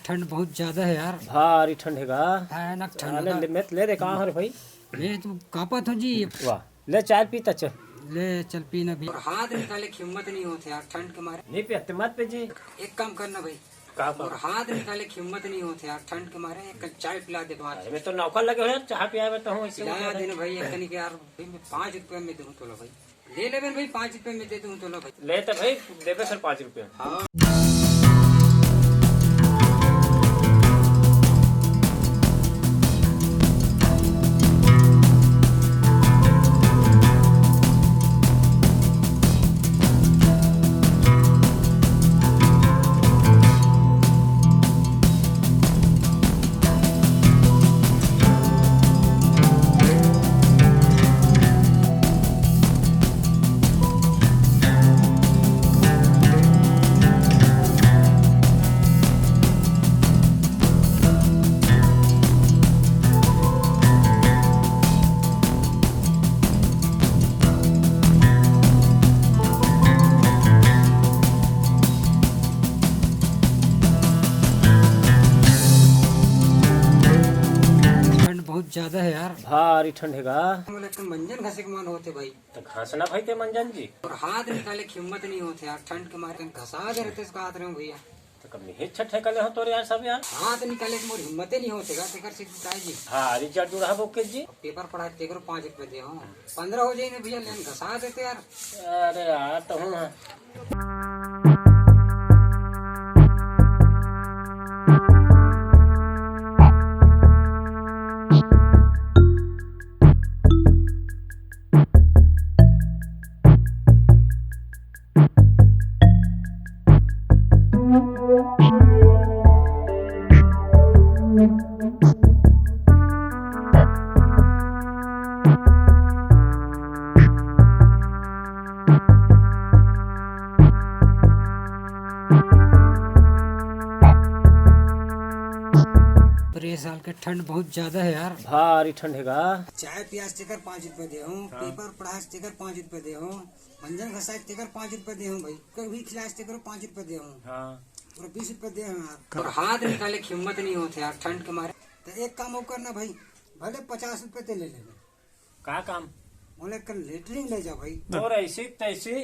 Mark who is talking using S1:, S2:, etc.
S1: ठंड बहुत ज्यादा है यार।
S2: भारी ठंड है का?
S1: भयानक ठंड
S2: अरे
S1: है।
S2: ले दे कहाँ हो रे भाई?
S1: ये तो कापत हो जी।
S2: वाह, ले चाय पीता चल।
S1: ले चल पीना भी। और हाथ निकाले की हिम्मत नहीं होती यार ठंड के मारे।
S2: नहीं पिया मत पे जी।
S1: एक काम करना भाई,
S2: का
S1: और हाथ निकाले की हिम्मत नहीं होती यार ठंड के मारे। एक चाय पिला दे तो
S2: मैं तो नौकर लगे हो यार, चाह पिया मैं तो हूँ ऐसे।
S1: पिला देना भाई। एक कनी के यार भाई मैं 5 रुपए में दूँ तो लो भाई। ले ले भाई 5 रुपए में दे दूँ तो लो भाई।
S2: ले तो भाई देवे सर 5 रुपया।
S1: हाँ। बहुत ज्यादा है यार।
S2: भारी ठंड है का?
S1: मंजन घसे के मन होते भाई।
S2: तो घासना भाई ते मंजन जी।
S1: और हाथ निकाले की हिम्मत नहीं होती यार ठंड के मारे। घसा दे रहते इसका हाथ रहे भैया।
S2: तो कब नहीं छठे कले हो तो यार सब यार।
S1: हाथ निकाले की मोर हिम्मत नहीं होते का तेकर से जी।
S2: हाँ रिचार्ज जुड़ा है बोके जी।
S1: पेपर पढ़ा तेकर 5 रुपए दे हूँ 15 हो जाएंगे भैया। लेकिन घसा देते यार।
S2: अरे यार तो हूँ।
S1: ये साल के ठंड बहुत ज्यादा है यार।
S2: भारी ठंड है का?
S1: चाय पिया स्टिकर 5 रुपए दे हूँ। पेपर पढ़ा स्टिकर 5 रुपए दे हूँ। मंजन घसा स्टिकर 5 रुपए दे हूँ भाई। कभी खिला स्टिकर 5 रुपए दे हूँ।
S2: हाँ।
S1: और 20 रुपए दे हूँ यार। और हाथ निकाले की हिम्मत नहीं होती यार ठंड के मारे। तो एक काम और करना भाई, भले 50 रुपए ते ले लेना।
S2: का काम?
S1: बोले कल लेटरिंग ले जा भाई।
S2: और ऐसी तैसी